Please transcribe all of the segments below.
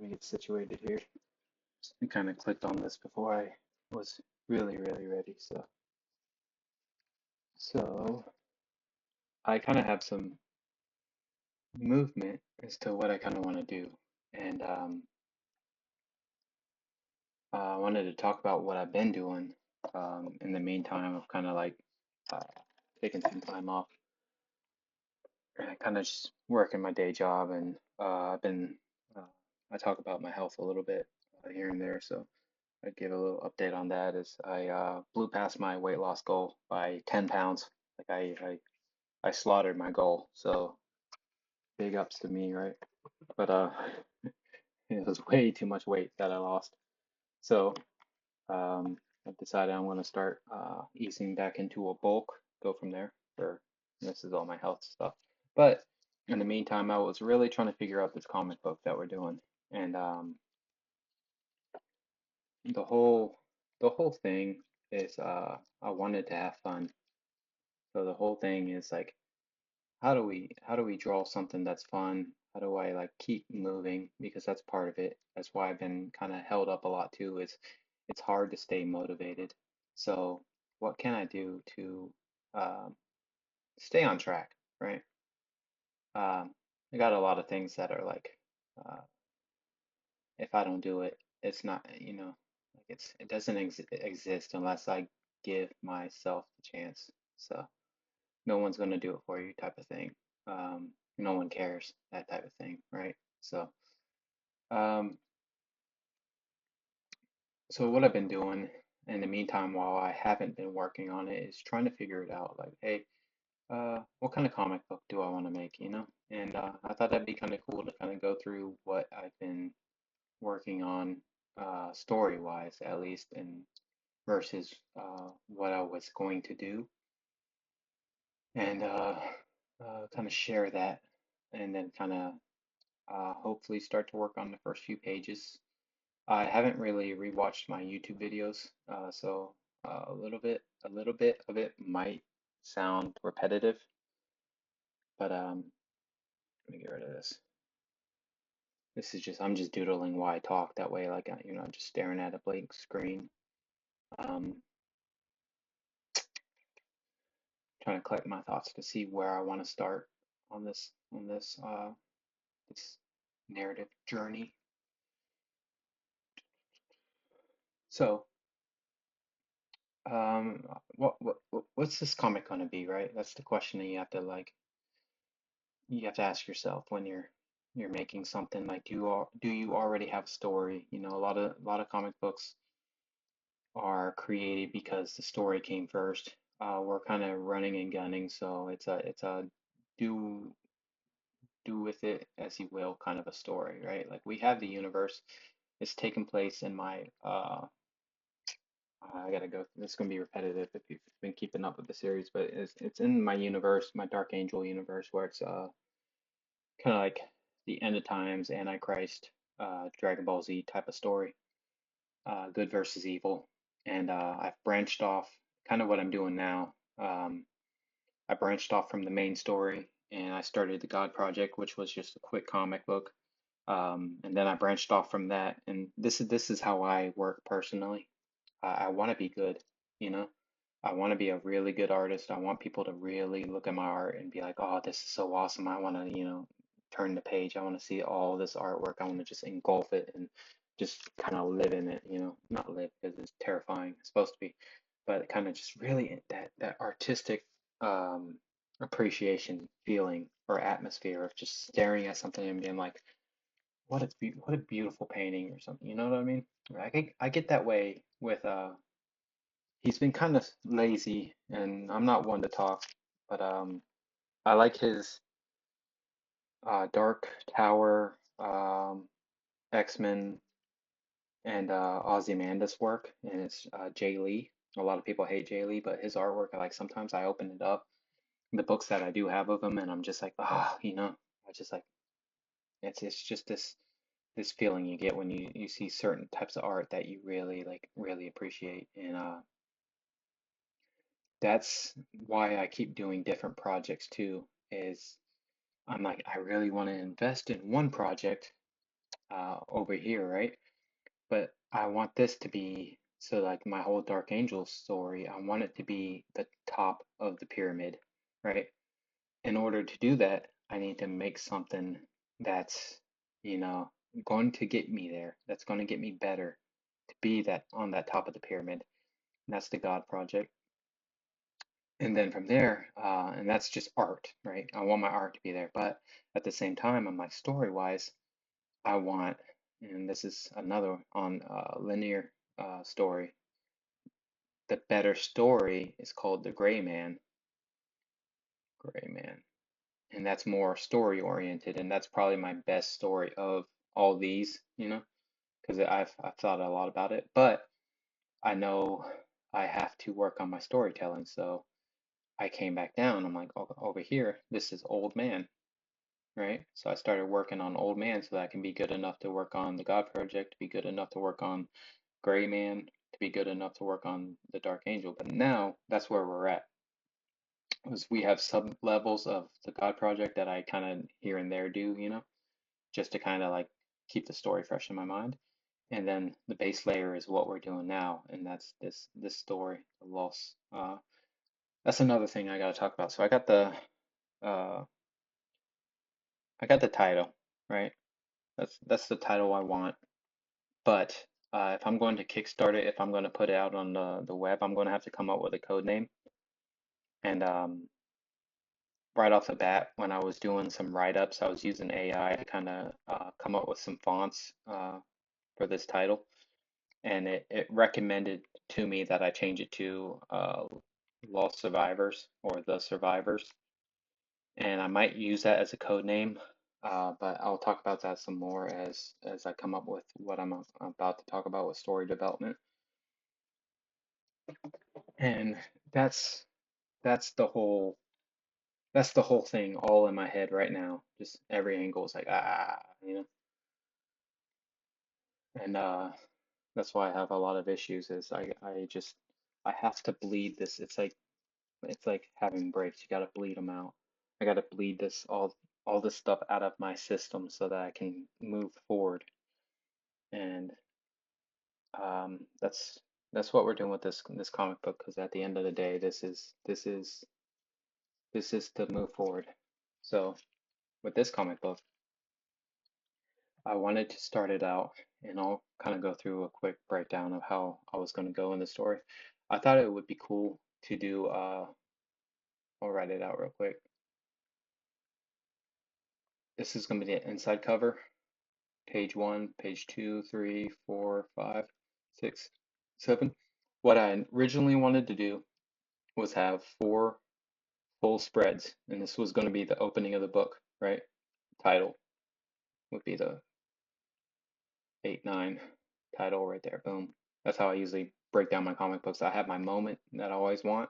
me get situated here. I kind of clicked on this before I was really ready. So I kind of have some movement as to what I kind of want to do, and I wanted to talk about what I've been doing in the meantime of kind of like uh, taking some time off and kind of just working my day job, and I've been uh, I talk about my health a little bit here and there, so I'd give a little update on that as I blew past my weight loss goal by 10 pounds. Like I slaughtered my goal. So big ups to me, right? But it was way too much weight that I lost. So I've decided I'm going to start easing back into a bulk, go from there. For this is all my health stuff. But in the meantime, I was really trying to figure out this comic book that we're doing, and the whole thing is I wanted to have fun. So the whole thing is like how do we draw something that's fun? How do I like keep moving? Because that's part of it. That's why I've been kind of held up a lot too, is it's hard to stay motivated. So what can I do to um, stay on track, right? I got a lot of things that are like uh, if I don't do it, it's not, like it doesn't exist unless I give myself the chance. So no one's going to do it for you type of thing. No one cares, that type of thing, right? So, um, so what I've been doing in the meantime while I haven't been working on it is trying to figure it out. Like, hey, what kind of comic book do I want to make, you know? And I thought that'd be kind of cool to kind of go through what I've been working on, story-wise at least, and versus what I was going to do, and kind of share that, and then kind of hopefully start to work on the first few pages. I haven't really rewatched my YouTube videos, so a little bit of it might sound repetitive, but let me get rid of this. This is just I'm just doodling while I talk. That way, like just staring at a blank screen. Um, Trying to collect my thoughts to see where I want to start on this narrative journey. So, um, what's this comic gonna be, right? That's the question that you have to ask yourself when you're making something. Like, do you already have a story? A lot of comic books are created because the story came first. We're kind of running and gunning, so it's a do do with it as you will kind of a story, right? Like we have the universe. It's taken place in my I gotta go. This is gonna be repetitive if you've been keeping up with the series, but it's in my universe, my Dark Angel universe, where it's kind of like the end of times, Antichrist, Dragon Ball Z type of story, good versus evil, and I've branched off, kind of what I'm doing now. I branched off from the main story, and I started the God Project, which was just a quick comic book. And then I branched off from that, and this is how I work personally. I want to be good, you know. I want to be a really good artist. I want people to really look at my art and be like, "Oh, this is so awesome." I want to, turn the page. I want to see all this artwork. I want to just engulf it and just kind of live in it, Not live because it's terrifying. It's supposed to be, but kind of just really that artistic um appreciation feeling or atmosphere of just staring at something and being like, what a beautiful painting or something. You know what I mean? I get that way with he's been kind of lazy and I'm not one to talk, but I like his Dark Tower, X-Men and Ozymandias work, and it's Jay Lee. A lot of people hate Jay Lee, but his artwork, I like sometimes I open it up, the books that I do have of him, and I'm just like, I just like it's just this feeling you get when you see certain types of art that you really like really appreciate, and that's why I keep doing different projects too, is I'm like I really want to invest in one project over here, right? But I want this to be so like my whole Dark Angel story, I want it to be the top of the pyramid, right? In order to do that, I need to make something that's, you know, going to get me there, that's going to get me better to be that on that top of the pyramid. And that's the God Project. And then from there, and that's just art, right? I want my art to be there. But at the same time, I'm like story wise, I want, and this is another on linear story. The better story is called The Gray Man. Gray Man. And that's more story oriented, and that's probably my best story of all these, you know, because I've thought a lot about it. But I know I have to work on my storytelling, so I came back down. I'm like, over here, this is Old Man, right? So I started working on Old Man so that I can be good enough to work on the God Project, to be good enough to work on Gray Man, to be good enough to work on the Dark Angel. But now that's where we're at. Is we have sub levels of the God Project that I kind of here and there do, you know, just to kind of like keep the story fresh in my mind. And then the base layer is what we're doing now, and that's this story, the loss. That's another thing I got to talk about. So uh I got the title, right? That's the title I want. But if I'm going to kickstart it, if I'm going to put it out on the web, I'm going to have to come up with a code name. And right off the bat, when I was doing some write-ups, I was using AI to kind of come up with some fonts for this title, and it recommended to me that I change it to Lost Survivors or The Survivors, and I might use that as a code name, but I'll talk about that some more as I come up with what I'm about to talk about with story development. And that's that's the whole that's the whole thing all in my head right now. Just every angle is like you know, and that's why I have a lot of issues. Is I have to bleed this. It's like having brakes. You got to bleed them out. I got to bleed all this stuff out of my system so that I can move forward. And that's what we're doing with this comic book. Because at the end of the day, this is to move forward. So with this comic book, I wanted to start it out, and I'll kind of go through a quick breakdown of how I was going to go in the story. I thought it would be cool to do. I'll write it out real quick. This is going to be the inside cover. Page 1, page 2, 3, 4, 5, 6, 7. What I originally wanted to do was have 4 full spreads, and this was going to be the opening of the book, right? Title would be the 8, 9 title right there. Boom. That's how I usually break down my comic books. I have my moment that I always want.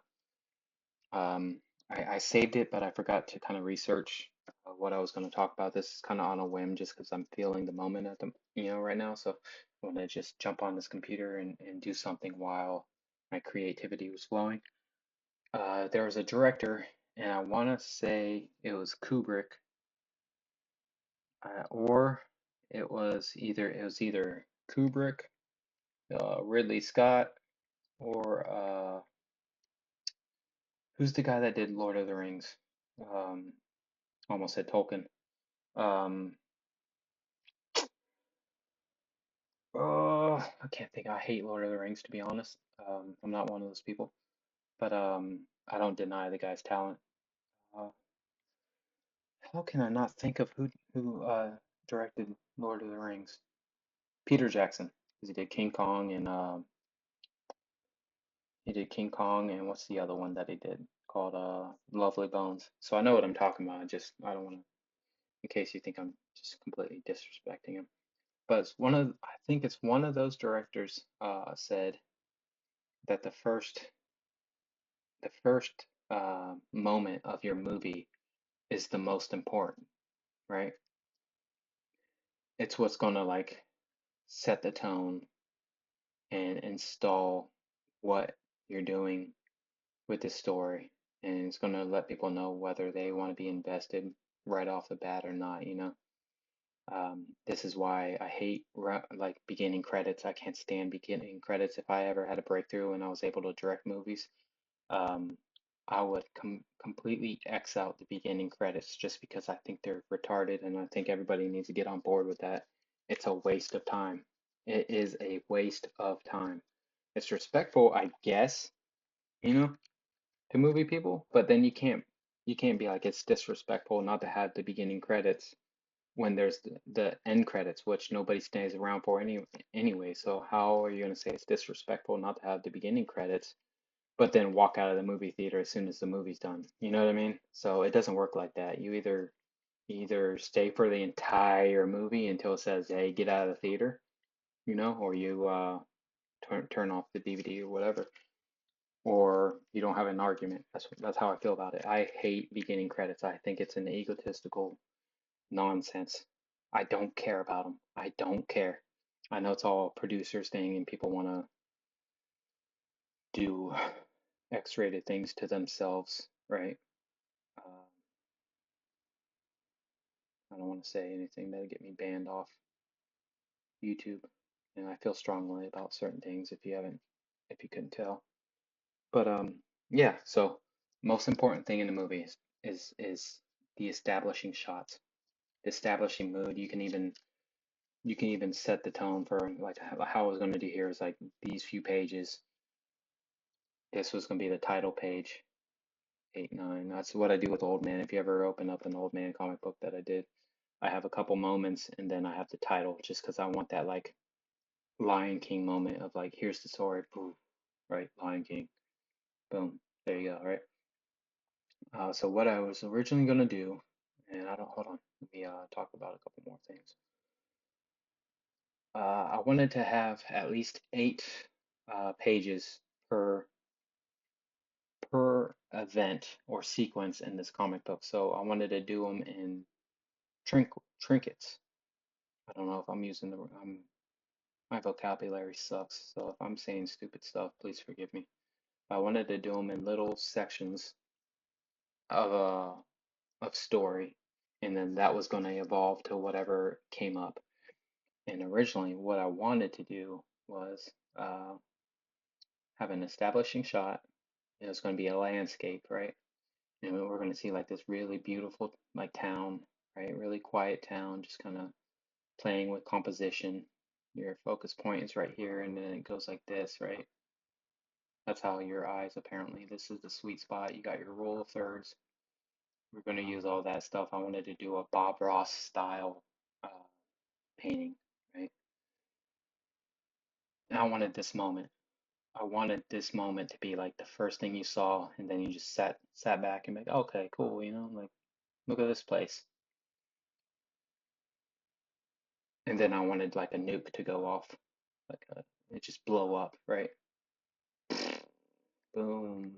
Um, I saved it, but I forgot to kind of research what I was going to talk about. This is kind of on a whim, just because I'm feeling the moment at the right now. So I want to just jump on this computer and do something while my creativity was flowing. There was a director, and I want to say it was Kubrick, or it was either Kubrick, Ridley Scott, or who's the guy that did Lord of the Rings? Um, Almost said Tolkien. Um, I can't think. I hate Lord of the Rings, to be honest. I'm not one of those people, but I don't deny the guy's talent. Uh, how can I not think of who directed Lord of the Rings? Peter Jackson, because he did King Kong, and what's the other one that he did called Lovely Bones. So I know what I'm talking about. I don't want to, in case you think I'm just completely disrespecting him. But I think it's one of those directors said that the first moment of your movie is the most important, right? It's what's gonna like set the tone and install what you're doing with the story, and it's gonna let people know whether they want to be invested right off the bat or not, you know? This is why I hate like beginning credits. I can't stand beginning credits. If I ever had a breakthrough and I was able to direct movies, um, I would completely X out the beginning credits just because I think they're retarded, and I think everybody needs to get on board with that. It's a waste of time. It is a waste of time. It's respectful, I guess, you know, to movie people, but then you can't be like it's disrespectful not to have the beginning credits when there's the end credits, which nobody stays around for anyway. So how are you gonna say it's disrespectful not to have the beginning credits, but then walk out of the movie theater as soon as the movie's done? You know what I mean? So it doesn't work like that. You either stay for the entire movie until it says, "Hey, get out of the theater," or you turn off the DVD or whatever, or you don't have an argument. That's how I feel about it. I hate beginning credits. I think it's an egotistical nonsense. I don't care about them. I don't care. I know it's all producers thing and people want to do X-rated things to themselves, right? I don't want to say anything that'll get me banned off YouTube, and I feel strongly about certain things if you couldn't tell. But yeah. So most important thing in the movie is the establishing shots, the establishing mood. You can even set the tone for like how I was going to do here is like these few pages. This was going to be the title page, 8, 9. That's what I do with Old Man. If you ever open up an Old Man comic book that I did, I have a couple moments and then I have the title just because I want that like Lion King moment of like, here's the sword, boom, right? Lion King, boom. There you go, right? So what I was originally going to do, and I don't, hold on, let me talk about a couple more things. I wanted to have at least 8 pages per event or sequence in this comic book. So I wanted to do them in trinkets. I don't know if I'm using my vocabulary sucks. So if I'm saying stupid stuff, please forgive me. I wanted to do them in little sections of story, and then that was going to evolve to whatever came up. And originally, what I wanted to do was have an establishing shot. It was going to be a landscape, right? And we're going to see like this really beautiful like town, right? Really quiet town, just kind of playing with composition. Your focus point is right here, and then it goes like this, right? That's how your eyes apparently. This is the sweet spot. You got your rule of thirds. We're going to use all that stuff. I wanted to do a Bob Ross style uh, painting, right? And I wanted this moment. I wanted this moment to be like the first thing you saw, and then you just sat back and be like, okay, cool, like look at this place. And then I wanted like a nuke to go off, it just blow up, right? Boom.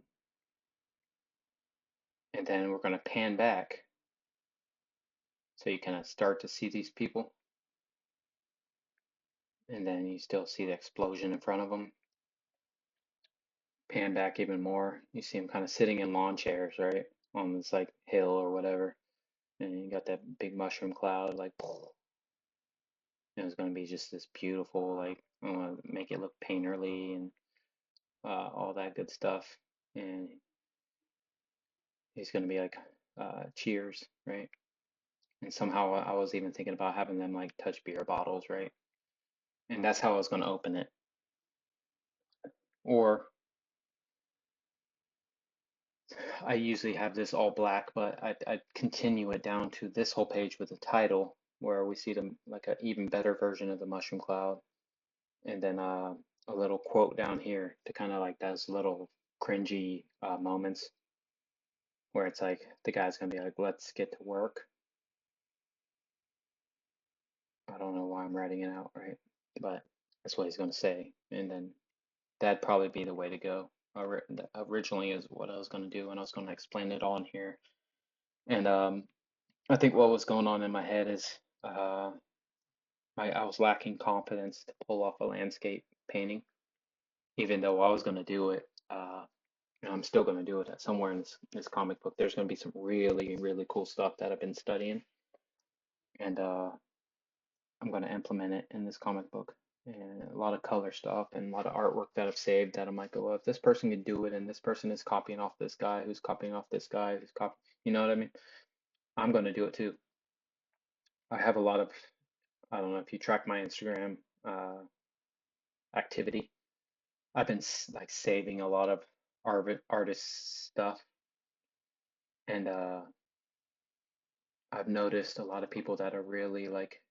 And then we're gonna pan back so you kind of start to see these people, and then you still see the explosion in front of them. Pan back even more, you see them kind of sitting in lawn chairs, right, on this like hill or whatever, and you got that big mushroom cloud, like, it's gonna be just this beautiful, like, I want to make it look painterly and all that good stuff, and he's gonna be like, cheers, right? And somehow I was even thinking about having them like touch beer bottles, right? And that's how I was going to open it. Or I usually have this all black, but I'd continue it down to this whole page with the title where we see them like an even better version of the mushroom cloud. And then a little quote down here to kind of like those little cringy moments where it's like the guy's going to be like, let's get to work. I don't know why I'm writing it out, right? But that's what he's going to say. And then that'd probably be the way to go. Originally is what I was going to do, and I was going to explain it on here. And I think what was going on in my head is I was lacking confidence to pull off a landscape painting, even though I was going to do it. And I'm still going to do it at somewhere in this comic book. There's going to be some really, really cool stuff that I've been studying. And I'm going to implement it in this comic book. And a lot of color stuff and a lot of artwork that I've saved that I'm like, well, if this person could do it and this person is copying off this guy who's copying off this guy who's copy, you know what I mean? I'm going to do it too. I have a lot of, I don't know if you track my Instagram activity. I've been like saving a lot of artist stuff, and I've noticed a lot of people that are really like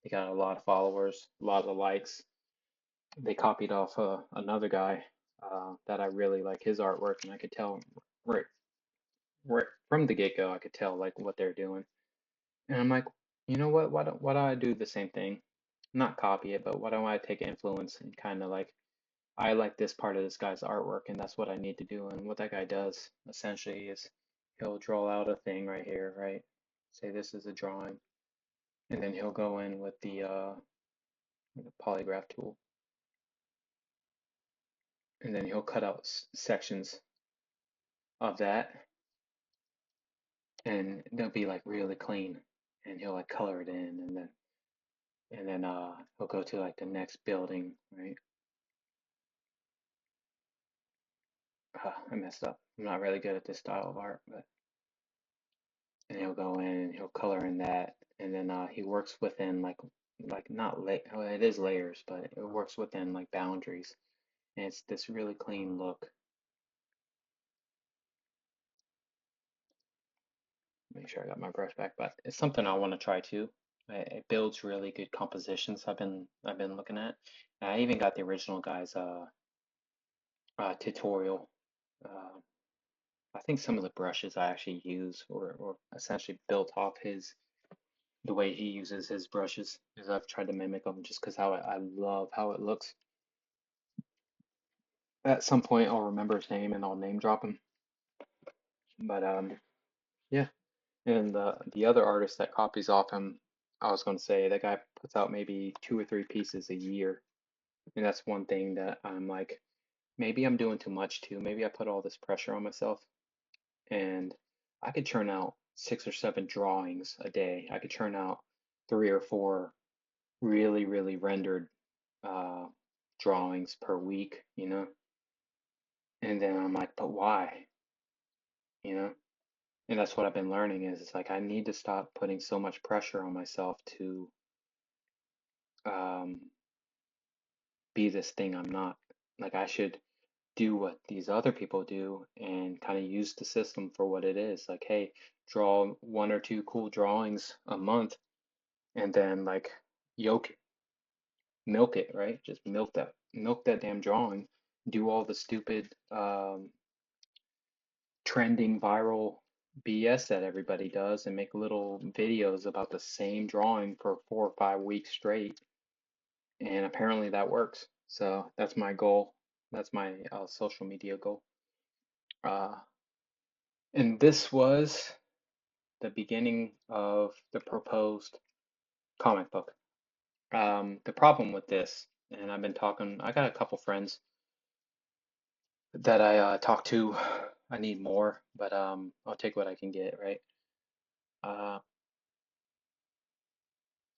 they got a lot of followers, a lot of likes. They copied off another guy that I really like his artwork, and I could tell right, right from the get-go, I could tell like what they're doing. And I'm like, you know what? Why don't I do the same thing? Not copy it, but why don't I take influence and kind of like I like this part of this guy's artwork, and that's what I need to do. And what that guy does essentially is he'll draw out a thing right here, right? Say this is a drawing, and then he'll go in with the polygraph tool, and then he'll cut out sections of that, and they'll be like really clean, and he'll like color it in, and then he'll go to like the next building, right? I messed up. I'm not really good at this style of art, but and he'll go in and he'll color in that, and then he works within like not la well, it is layers, but it works within like boundaries, and it's this really clean look. Make sure I got my brush back, but it's something I want to try too. It builds really good compositions. I've been looking at. And I even got the original guy's tutorial. Uh, I think some of the brushes I actually use or essentially built off his the way he uses his brushes is I've tried to mimic them just because how I love how it looks. At some point, I'll remember his name and I'll name drop him. But yeah. And the other artist that copies off him, I was going to say that guy puts out maybe 2 or 3 pieces a year, and that's one thing that I'm like, maybe I'm doing too much too. Maybe I put all this pressure on myself, and I could churn out 6 or 7 drawings a day. I could churn out 3 or 4 really, really rendered uh, drawings per week, you know? And then I'm like, but why? You know? And that's what I've been learning is it's like I need to stop putting so much pressure on myself to um, be this thing I'm not. Like I should do what these other people do and kind of use the system for what it is. Like, hey, draw 1 or 2 cool drawings a month and then like yoke milk it, right? Just milk that damn drawing. Do all the stupid trending viral BS that everybody does and make little videos about the same drawing for 4 or 5 weeks straight. And apparently that works. So that's my goal. That's my social media goal. Uh, and this was the beginning of the proposed comic book. The problem with this, and I've been talking, I got a couple friends that I talk to. I need more, but I'll take what I can get, right? Uh,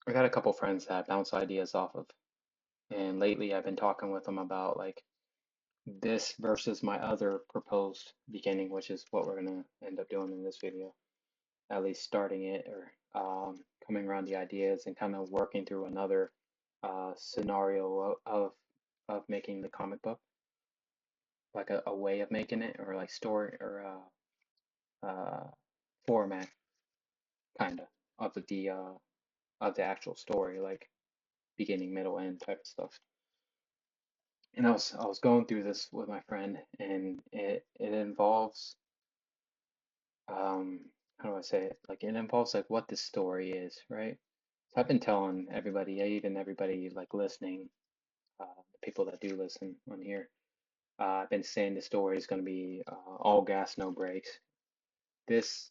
I got a couple friends that I bounce ideas off of, and lately I've been talking with them about like this versus my other proposed beginning, which is what we're gonna end up doing in this video. At least starting it or coming around the ideas and kind of working through another scenario of making the comic book, like a way of making it or like story or format kind of the actual story, like beginning, middle, end type of stuff. And I was going through this with my friend, and it involves um how do I say it? Like it involves like what the story is, right? So I've been telling everybody, even everybody like listening, the people that do listen on here, I've been saying the story is going to be all gas, no brakes. This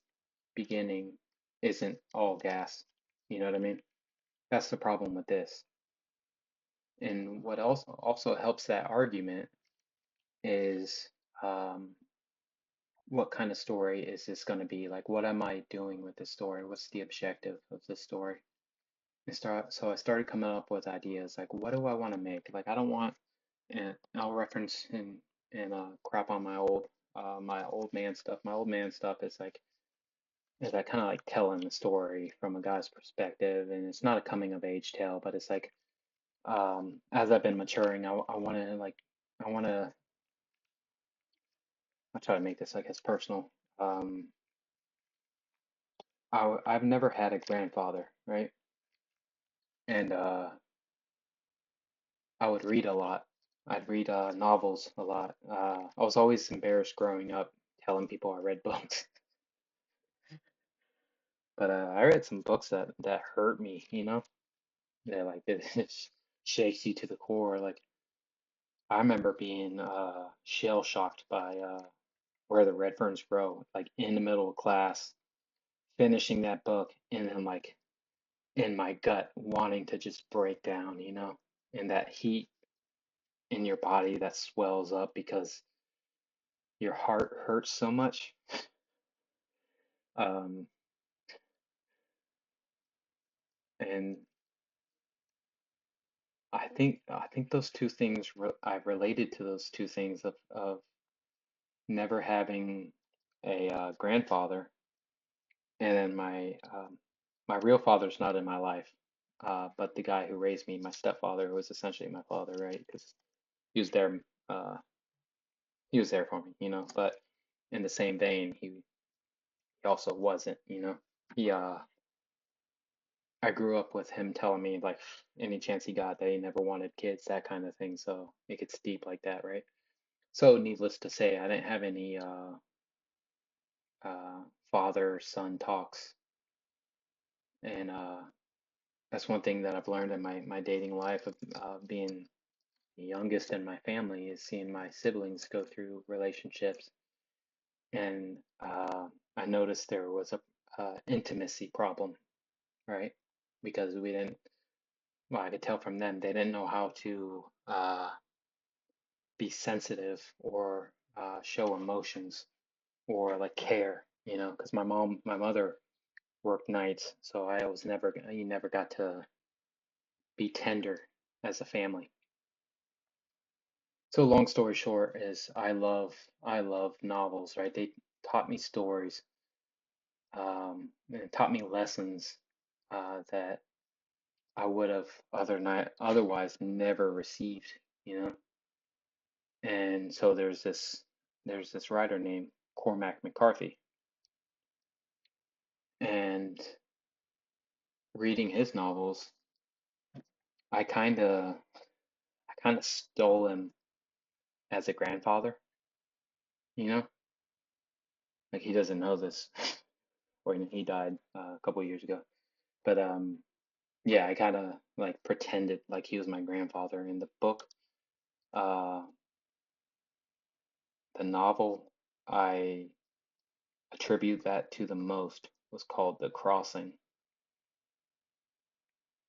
beginning isn't all gas. You know what I mean? That's the problem with this. And what also helps that argument is um, what kind of story is this going to be? Like, what am I doing with this story? What's the objective of this story? So I started coming up with ideas like, what do I want to make? Like, I don't want, and I'll reference and crap on my old man stuff. My old man stuff is like kind of like telling the story from a guy's perspective, and it's not a coming of age tale, but it's like as I've been maturing, I want to I want to I'll try to make this, I guess, personal. Um, I've never had a grandfather, right? And I would read a lot. I'd read novels a lot. I was always embarrassed growing up telling people I read books, but I read some books that hurt me, you know? They're like it shakes you to the core. Like I remember being shell shocked by Where the Red Ferns Grow, like in the middle of class, finishing that book, and then like in my gut wanting to just break down, you know? And that heat in your body that swells up because your heart hurts so much. Um, and I think those two things I've related to those two things of never having a grandfather, and then my real father's not in my life, but the guy who raised me, my stepfather, was essentially my father, right? Because he was there, uh, he was there for me, you know. But in the same vein, he also wasn't, you know. He I grew up with him telling me like any chance he got that he never wanted kids, that kind of thing. So it gets deep like that, right? So needless to say, I didn't have any uh, father-son talks, and that's one thing that I've learned in my dating life of being the youngest in my family is seeing my siblings go through relationships, and I noticed there was a intimacy problem, right? Because we didn't, well, I could tell from them they didn't know how to be sensitive or show emotions or like care, you know, because my mother worked nights, so I was never, you never got to be tender as a family. So long story short is I love novels, right? They taught me stories, and taught me lessons that I would have otherwise never received, you know. And so there's this writer named Cormac McCarthy, and reading his novels, I kind of stole him as a grandfather, you know? Like he doesn't know this, or he died a couple of years ago. But yeah, I kind of like pretended like he was my grandfather in the book. Uh, the novel I attribute that to the most was called The Crossing,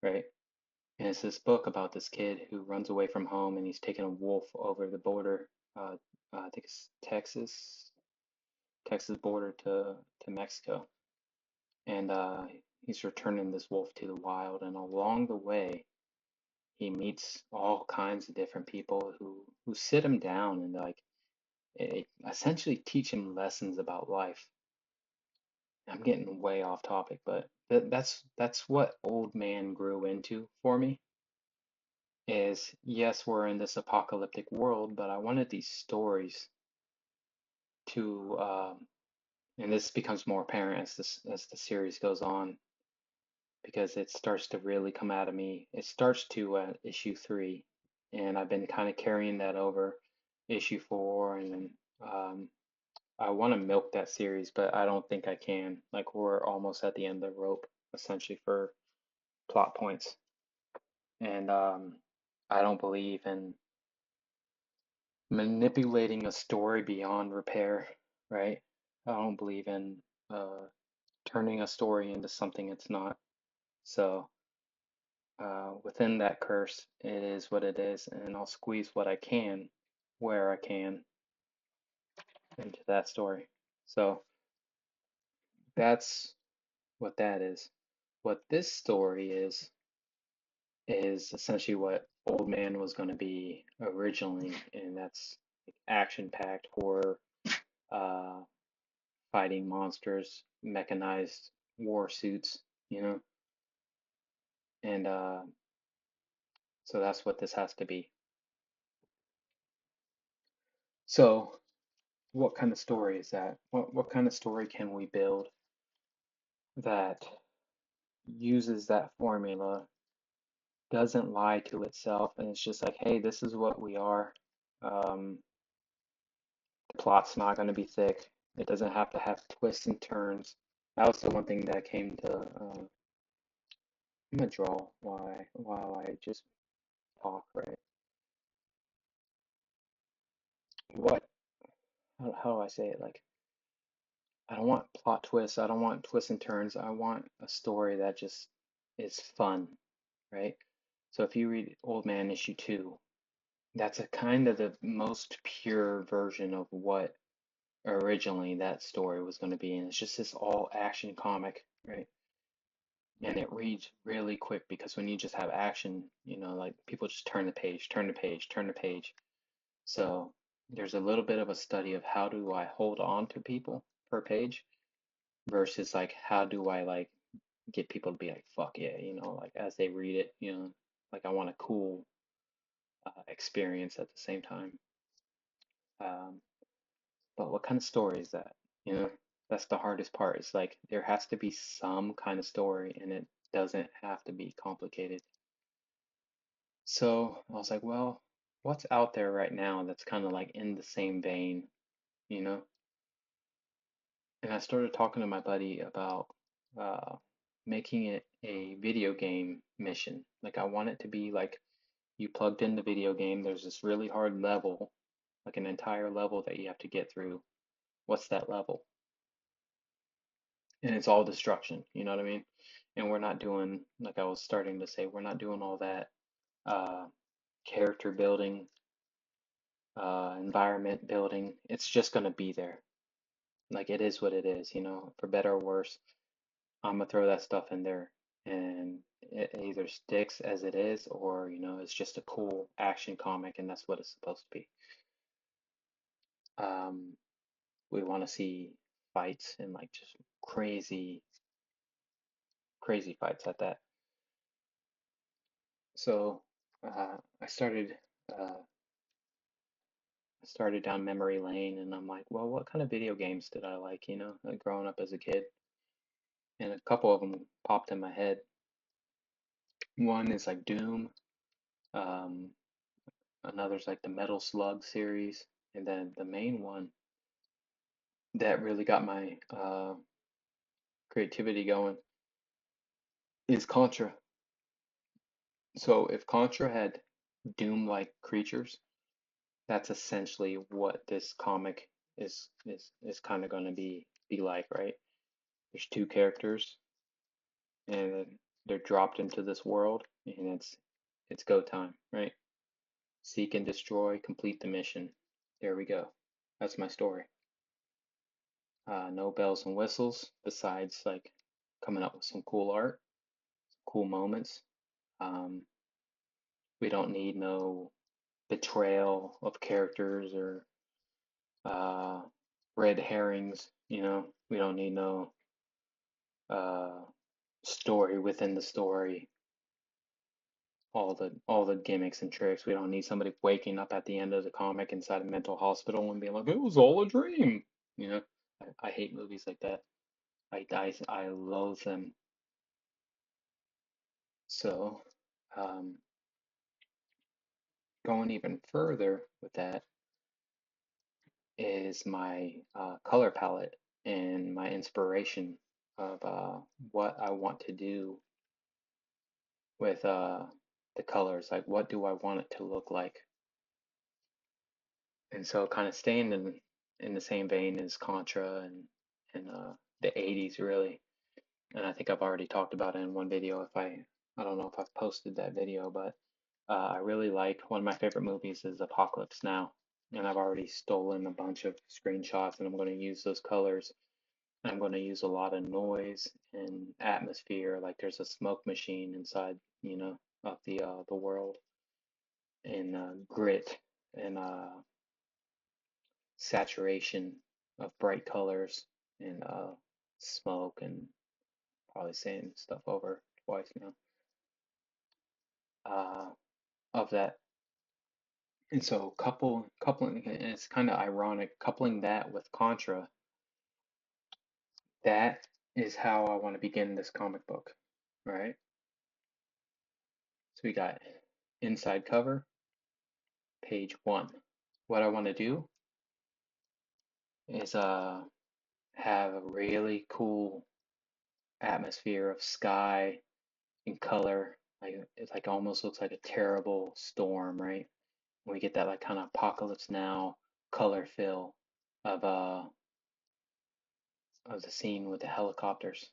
right? And it's this book about this kid who runs away from home and he's taking a wolf over the border. Uh, I think it's Texas border to Mexico, and he's returning this wolf to the wild. And along the way, he meets all kinds of different people who sit him down and like essentially teach him lessons about life. I'm getting way off topic, but that's what Old Man grew into for me. Is yes, we're in this apocalyptic world, but I wanted these stories to, and this becomes more apparent as the series goes on because it starts to really come out of me. It starts to issue three, and I've been kind of carrying that over issue four, and then I want to milk that series, but I don't think I can. Like we're almost at the end of the rope, essentially for plot points, and I don't believe in manipulating a story beyond repair, right? I don't believe in uh, turning a story into something it's not. So within that curse, it is what it is, and I'll squeeze what I can, where I can, into that story. So that's what that is. What this story is. is essentially what Old Man was going to be originally, and that's action-packed horror, uh, fighting monsters, mechanized war suits, you know, and so that's what this has to be. So, what kind of story is that? What kind of story can we build that uses that formula, doesn't lie to itself, and it's just like, hey, this is what we are. Um, the plot's not going to be thick. It doesn't have to have twists and turns. That was the one thing that came to. I'm gonna draw while I just talk, right? What? How do I say it? Like, I don't want plot twists. I don't want twists and turns. I want a story that just is fun, right? So if you read Old Man issue 2, that's a kind of the most pure version of what originally that story was going to be, and it's just this all action comic, right? And it reads really quick because when you just have action, like people just turn the page, turn the page, turn the page. So there's a little bit of a study of how do I hold on to people per page versus like how do I like get people to be like fuck yeah, like as they read it, like I want a cool experience at the same time. Um, but what kind of story is that? You know, that's the hardest part. It's like there has to be some kind of story and it doesn't have to be complicated. So I was like, well, what's out there right now that's kind of like in the same vein, you know? And I started talking to my buddy about uh, making it a video game mission. Like I want it to be like you plugged in the video game, there's this really hard level, like an entire level that you have to get through. What's that level? And it's all destruction, you know what I mean? And we're not doing, like I was starting to say, we're not doing all that uh, character building, environment building. It's just going to be there. Like it is what it is, for better or worse. I'm gonna throw that stuff in there and it either sticks as it is or, it's just a cool action comic and that's what it's supposed to be. Um, we want to see fights and like just crazy, crazy fights at that. So I uh, started down memory lane and I'm like, well, what kind of video games did I like, like growing up as a kid? And a couple of them popped in my head. One is like Doom. Um, Another's like the Metal Slug series, and then the main one that really got my creativity going is Contra. So if Contra had Doom-like creatures, that's essentially what this comic is kind of going to be like, right? There's two characters, and they're dropped into this world, and it's go time, right? Seek and destroy, complete the mission. There we go. That's my story. No bells and whistles besides like coming up with some cool art, cool moments. Um, we don't need no betrayal of characters or uh, red herrings. We don't need no uh, story within the story. All the gimmicks and tricks. We don't need somebody waking up at the end of the comic inside a mental hospital and being like, "It was all a dream." I hate movies like that. I loathe them. So, um, going even further with that is my color palette and my inspiration of what I want to do with the colors. Like, what do I want it to look like? And so, kind of staying in the same vein as Contra and the 80s, really. And I think I've already talked about it in one video. I don't know if I've posted that video, but I really like one of my favorite movies is Apocalypse Now, and I've already stolen a bunch of screenshots, and I'm going to use those colors. I'm going to use a lot of noise and atmosphere, like there's a smoke machine inside, of the world in grit and saturation of bright colors and smoke and probably saying stuff over twice now uh, of that. And so coupling, and it's kind of ironic, coupling that with Contra, that is how I want to begin this comic book, right? So we got inside cover, page one. What I want to do is have a really cool atmosphere of sky and color. Like it like almost looks like a terrible storm, right? We get that like kind of apocalypse now color fill of uh of the scene with the helicopters.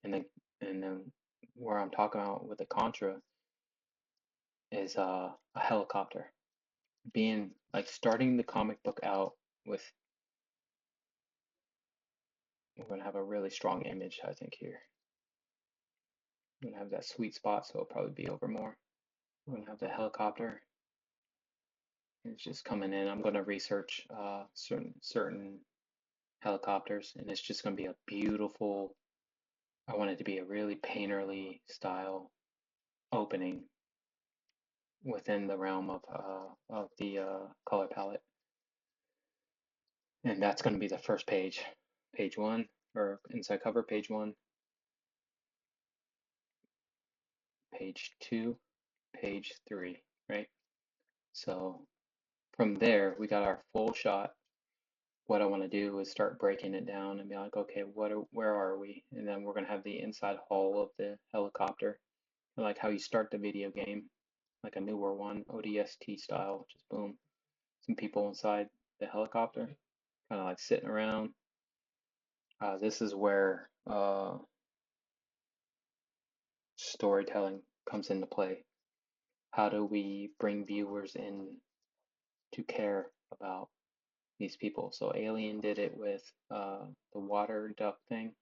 And then where I'm talking about with the Contra is a helicopter. Being like starting the comic book out with we're gonna have a really strong image, I think here. We're gonna have that sweet spot, so it'll probably be over more. We're gonna have the helicopter. It's just coming in. I'm gonna research certain helicopters, and it's just gonna be a beautiful. I want it to be a really painterly style opening within the realm of the color palette, and that's gonna be the first page, page one, or inside cover, page one, page two, page three, right? So from there, we got our full shot. What I want to do is start breaking it down and be like, okay, where are we? And then we're gonna have the inside hull of the helicopter, like how you start the video game, like a newer one, ODST style, just boom, some people inside the helicopter, kind of like sitting around. This is where storytelling comes into play. How do we bring viewers in to care about these people? So Alien did it with the water duck thing,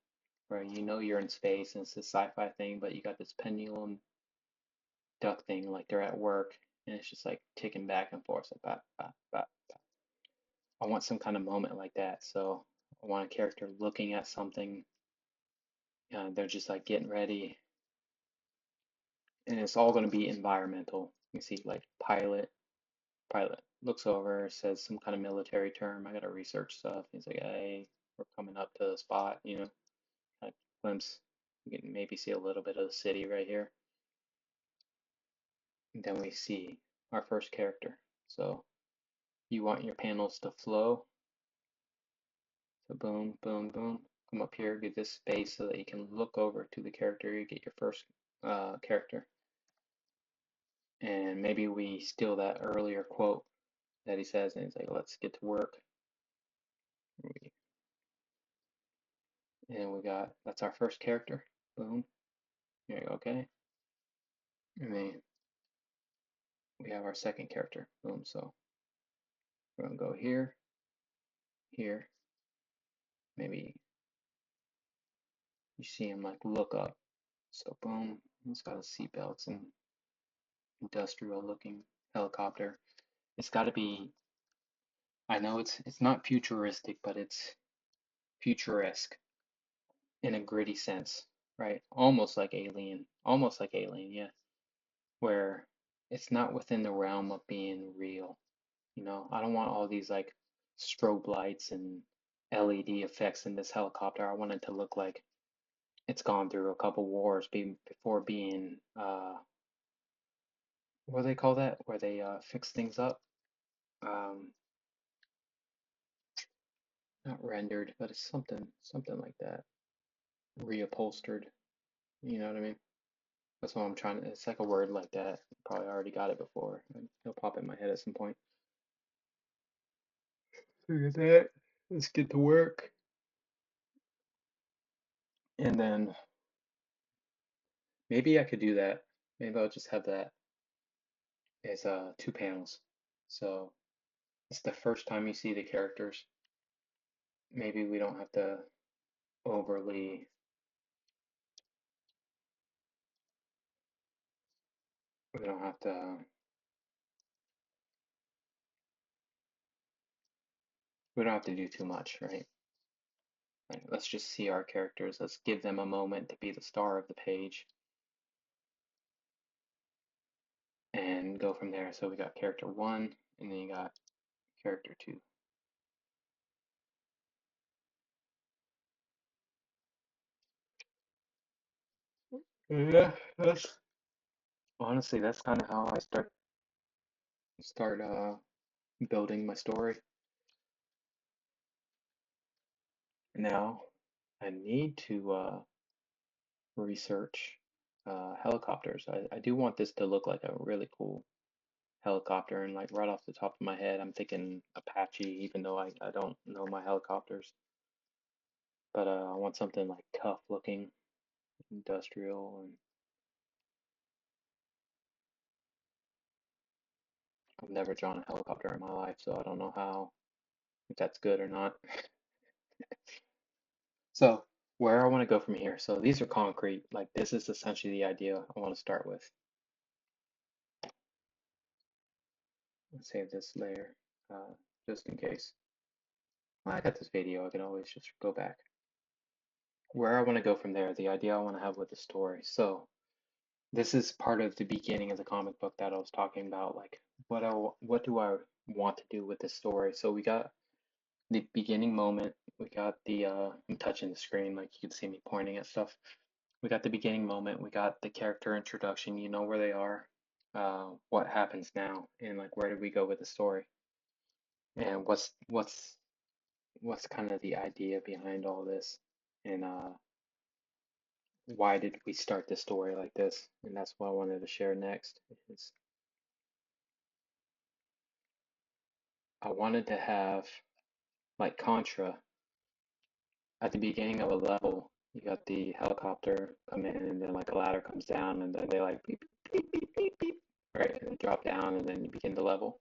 where you know you're in space and it's a sci-fi thing, but you got this pendulum duck thing, like they're at work and it's just like ticking back and forth, like bah, bah, bah, bah. I want some kind of moment like that. So I want a character looking at something, they're just like getting ready, and it's all going to be environmental. You see, like pilot looks over, says some kind of military term. I got to research stuff. He's like, hey, we're coming up to the spot, kind of glimpse. You can maybe see a little bit of the city right here. And then we see our first character. So you want your panels to flow. So boom, boom, boom. Come up here, get this space so that you can look over to the character. You get your first character. And maybe we steal that earlier quote that he says, and he's like, let's get to work. And we got, that's our first character. Boom. Here you go, okay. And then we have our second character. Boom. So we're gonna go here, here. Maybe you see him like look up. So boom, it's got a seatbelts and industrial looking helicopter. It's got to be. I know it's not futuristic, but it's futuresque in a gritty sense, right? Almost like Alien, yeah. Where it's not within the realm of being real. I don't want all these like strobe lights and LED effects in this helicopter. I want it to look like it's gone through a couple wars before being what do they call that? Where they fix things up? Um, not rendered, but it's something like that. Reupholstered. You know what I mean? That's what I'm trying to. It's like a word like that. Probably already got it before. It'll pop in my head at some point. Look at that. Let's get to work. And then maybe I could do that. Maybe I'll just have that as two panels. So it's the first time you see the characters. Maybe we don't have to overly we don't have to do too much, right? Right, let's just see our characters. Let's give them a moment to be the star of the page and go from there. So we got character one, and then you got character two. Yeah, that's honestly that's kind of how I start building my story. Now I need to research helicopters. I do want this to look like a really cool helicopter, and like right off the top of my head, I'm thinking Apache, even though I don't know my helicopters. But I want something like tough looking, industrial, and I've never drawn a helicopter in my life, so I don't know how if that's good or not. So where I want to go from here. So these are concrete. Like this is essentially the idea I want to start with. Let's save this layer just in case. Well, I got this video. I can always just go back. Where I want to go from there, the idea I want to have with the story. So this is part of the beginning of the comic book that I was talking about. Like what do I want to do with this story? So we got the beginning moment. We got the I'm touching the screen like you can see me pointing at stuff. We got the beginning moment. We got the character introduction. You know where they are. What happens now, and like where do we go with the story? And what's kind of the idea behind all this? And why did we start the story like this? And that's what I wanted to share next. Is I wanted to have like Contra at the beginning of a level. You got the helicopter come in, and then like a ladder comes down, and then they like beep beep beep beep beep, right? And they drop down, and then you begin the level.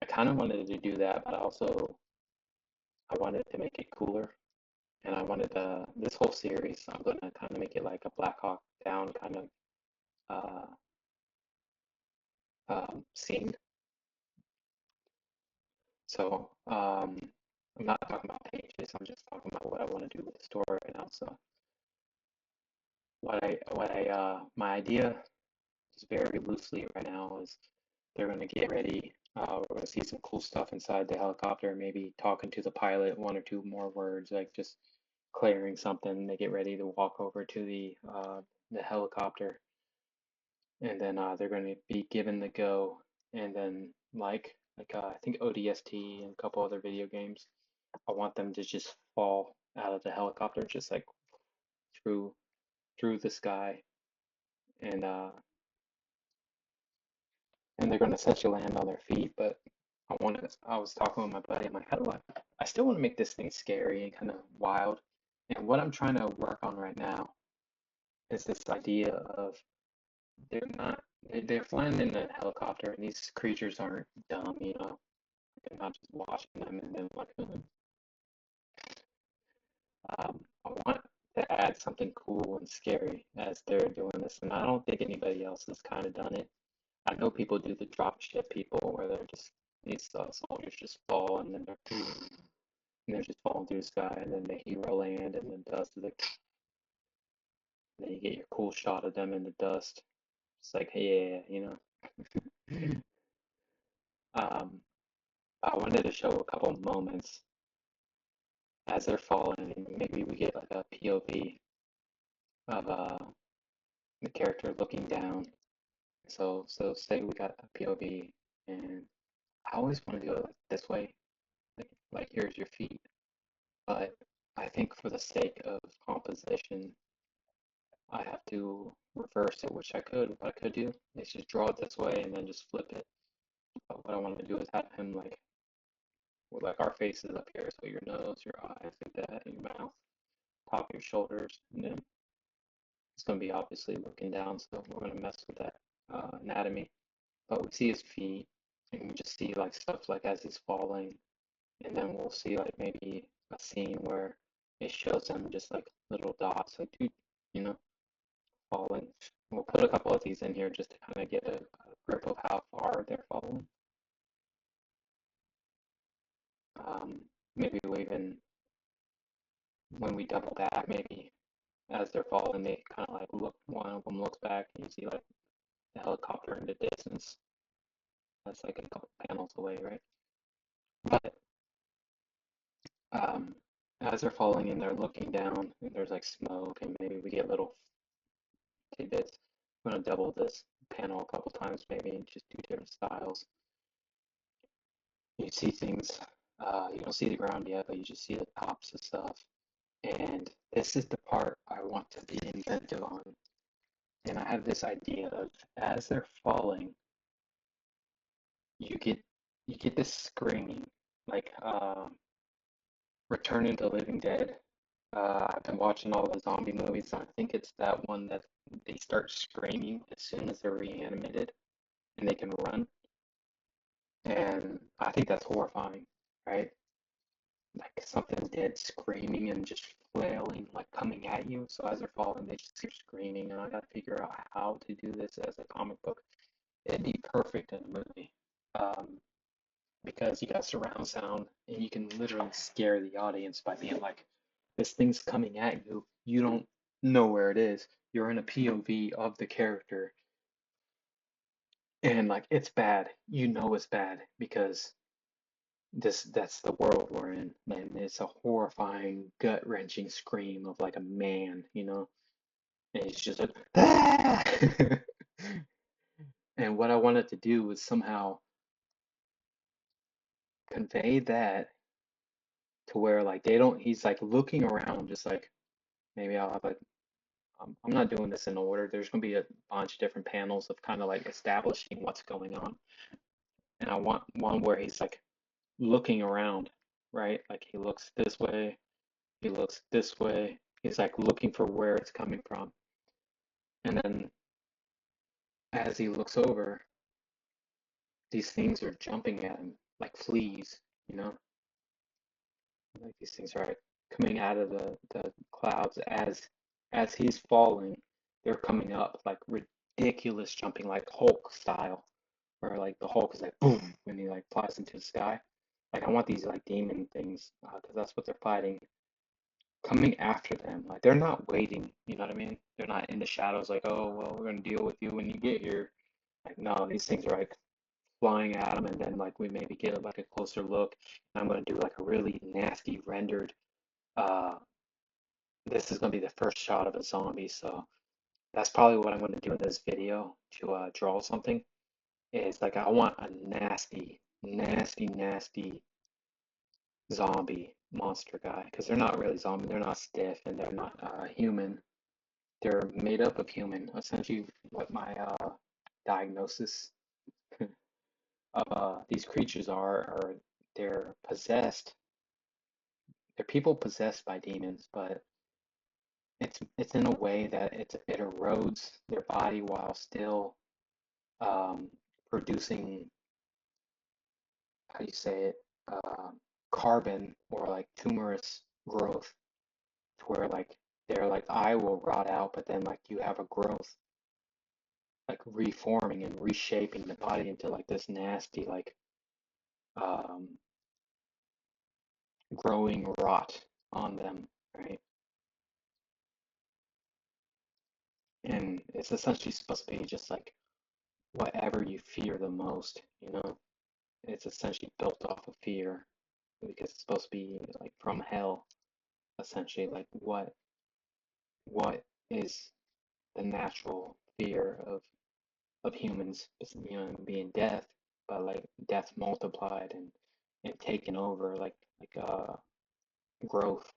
I kind of wanted to do that, but also I wanted to make it cooler, and I wanted this whole series. I'm gonna kind of make it like a Black Hawk Down kind of uh, scene. So I'm not talking about pages. I'm just talking about what I want to do with the story right now. So my idea, just very loosely right now, is they're gonna get ready. We're gonna see some cool stuff inside the helicopter. Maybe talking to the pilot, one or two more words, like just clearing something. They get ready to walk over to the helicopter, and then they're going to be given the go, and then I think ODST and a couple other video games, I want them to just fall out of the helicopter, just like through the sky, and uh, and they're going to essentially land on their feet. But I was talking with my buddy. I'm like, how do I still want to make this thing scary and kind of wild. And what I'm trying to work on right now is this idea of they're not they're flying in a helicopter, and these creatures aren't dumb, you know. They're not just watching them and then like, I want to add something cool and scary as they're doing this, and I don't think anybody else has kind of done it. I know people do the drop ship people where they're just these soldiers just fall, and then they're just falling through the sky, and then the hero land, and then dust is like, then you get your cool shot of them in the dust. It's like, yeah, you know. Um, I wanted to show a couple moments as they're falling, and maybe we get like a POV of the character looking down. So say we got a POV, and I always want to do it like this way, like here's your feet. But I think for the sake of composition, I have to reverse it, which I could. What I could do is just draw it this way and then just flip it. But what I want to do is have him like with like our faces up here, so your nose, your eyes, like that, and your mouth, top of your shoulders, and then it's going to be obviously looking down, so we're going to mess with that anatomy. But we see his feet, and we just see like stuff like as he's falling, and then we'll see like maybe a scene where it shows him just like little dots, like dude, you know, falling. We'll put a couple of these in here just to kind of get a grip of how far they're falling. Um, Maybe we even, when we double back, maybe as they're falling, they kind of like look, one of them looks back and you see like the helicopter in the distance. That's like a couple panels away, right? But um, as they're falling and they're looking down, and there's like smoke, and maybe we get little tidbits. I'm gonna double this panel a couple times, maybe, and just do different styles. You see things, you don't see the ground yet, but you just see the tops of stuff. And this is the part I want to be inventive on. And I have this idea of as they're falling, you get you get this screaming, like Return of the Living Dead. I've been watching all the zombie movies, and I think it's that one that they start screaming as soon as they're reanimated and they can run. And I think that's horrifying, right? Like something dead screaming and just flailing, like coming at you. So as they're falling, they just keep screaming, and I gotta figure out how to do this as a comic book. It'd be perfect in a movie, um, because you got surround sound, and you can literally scare the audience by being like, "This thing's coming at you. You don't know where it is. You're in a POV of the character, and like it's bad. You know it's bad because that's the world we're in, and it's a horrifying, gut-wrenching scream of like a man, and he's just like, ah! And what I wanted to do was somehow convey that to where like they don't, he's like looking around, just like maybe I'll have like, I'm not doing this in order. There's going to be a bunch of different panels of kind of like establishing what's going on. And I want one where he's like looking around, right? Like he looks this way, he looks this way. He's like looking for where it's coming from. And then as he looks over, these things are jumping at him like fleas, you know? Like these things are like coming out of the clouds as he's falling, they're coming up like ridiculous jumping like Hulk style, where like the Hulk is like boom when he like flies into the sky. Like I want these like demon things because that's what they're fighting, coming after them. Like they're not waiting, you know what I mean? They're not in the shadows like, oh well, we're gonna deal with you when you get here. Like no, these things are like flying at them, and then like we maybe get like a closer look. And I'm gonna do like a really nasty rendered. Uh, this is gonna be the first shot of a zombie, so that's probably what I'm gonna do in this video to draw something. Is like I want a nasty, nasty, nasty zombie monster guy because they're not really zombie. They're not stiff and they're not human. They're made up of human. Essentially, what my diagnosis of these creatures are they're possessed. They're people possessed by demons, but it's in a way that it erodes their body while still um, producing, how do you say it, uh, carbon or like tumorous growth, to where like their like eye will rot out, but then like you have a growth like reforming and reshaping the body into like this nasty like um, growing rot on them, right? And it's essentially supposed to be just like whatever you fear the most, you know? It's essentially built off of fear because it's supposed to be like from hell, essentially. Like what is the natural fear of humans, being death, but like death multiplied and taken over, like growth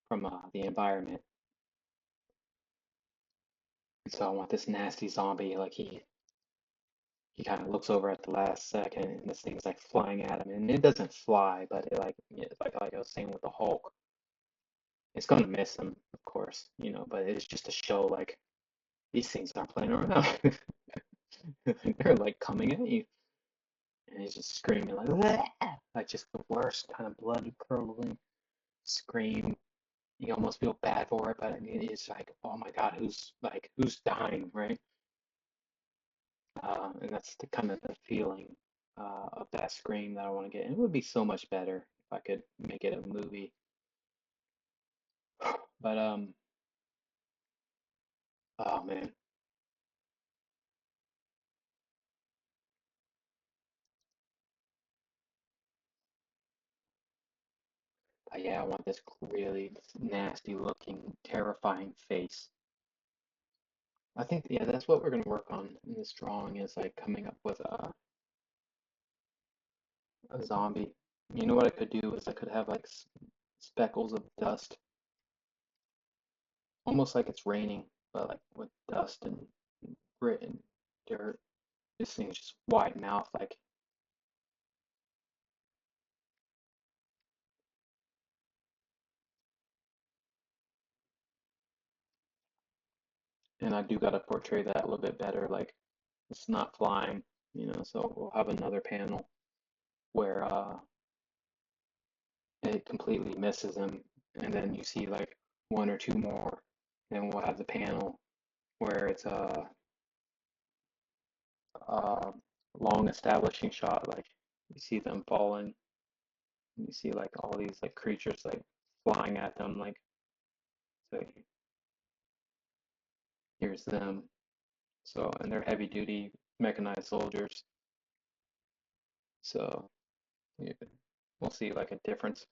from the environment. So I want this nasty zombie, like he kind of looks over at the last second, and this thing's like flying at him, and it doesn't fly, but like I was saying with the Hulk, it's gonna miss him, of course, but it's just to show like these things aren't playing around. They're like coming at you, and he's just screaming like, "Wah!" Like just the worst kind of blood curdling scream, you almost feel bad for it, but I mean, it's like, oh my God, who's dying, right? And that's the kind of the feeling of that scream that I want to get. And it would be so much better if I could make it a movie. But oh man, but yeah, I want this really nasty looking, terrifying face. I think yeah, that's what we're gonna work on in this drawing is like coming up with a zombie. You know what I could do is I could have like speckles of dust, almost like it's raining, but like with dust and grit and dirt. This thing's just wide mouth, like, and I do gotta portray that a little bit better, like it's not flying, so we'll have another panel where it completely misses him, and then you see like one or two more, then we'll have the panel where it's a long establishing shot, like you see them falling, and you see like all these like creatures like flying at them, like so here's them. So and they're heavy duty mechanized soldiers. So yeah, we'll see like a difference.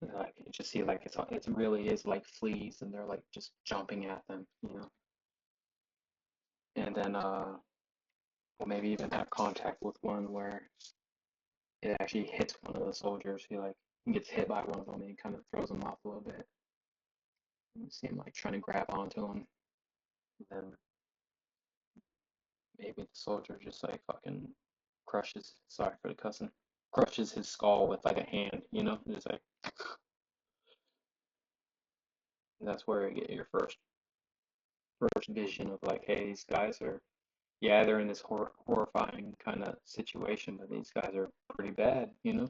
Like you just see like it really is like fleas and they're like just jumping at them. And then we'll maybe even have contact with one where it actually hits one of the soldiers. He gets hit by one of them and he kind of throws him off a little bit. You see him like trying to grab onto him. And then maybe the soldier just like fucking crushes, sorry for the cussing, crushes his skull with like a hand. Just like that's where you get your first vision of like, hey, these guys are, yeah, they're in this horrifying kind of situation, but these guys are pretty bad. And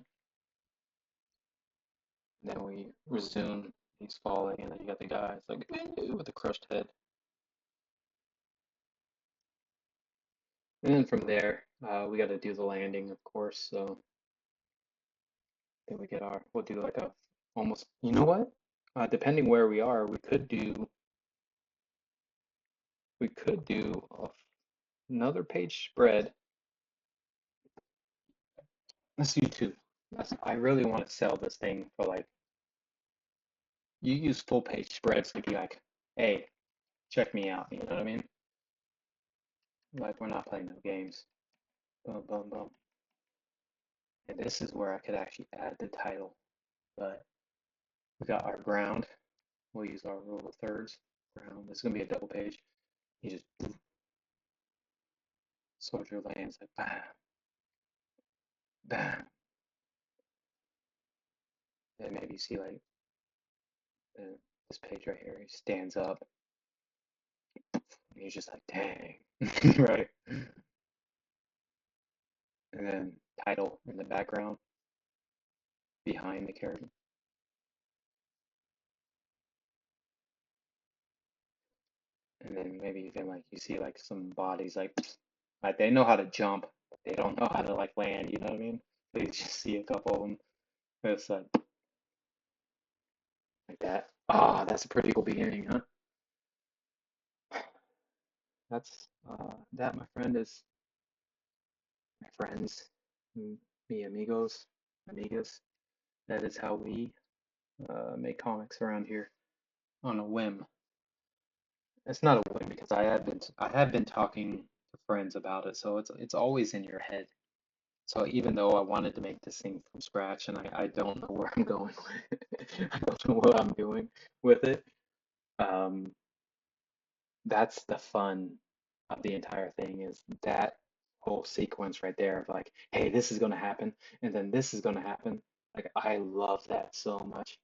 then we resume, he's falling, and then you got the guy, it's like, with the crushed head. And then from there, we got to do the landing, of course. So then we'll do like a almost, you know what? Depending where we are, we could do another page spread. Let's do two. I really want to sell this thing for like, you use full page spreads to be like, hey, check me out. You know what I mean? Like we're not playing no games. Boom, boom, boom. And this is where I could actually add the title. But we got our ground. We'll use our rule of thirds. Ground. This is gonna be a double page. You just soldier lands like bam, bam. And maybe you see like uh, this page right here. He stands up and he's just like, dang, right? And then title in the background behind the character. And then maybe even like you see like some bodies like they know how to jump, but they don't know how to like land. You know what I mean? So you just see a couple of them. It's like that. Ah, that's a pretty cool beginning, huh? That's that, my friend, is my friends, mi amigos, amigas. That is how we make comics around here on a whim. It's not a whim because I have been talking to friends about it, so it's always in your head. So even though I wanted to make this thing from scratch and I don't know where I'm going with it, I don't know what I'm doing with it. Um, that's the fun of the entire thing is that whole sequence right there of like, hey, this is gonna happen, and then this is gonna happen. Like I love that so much.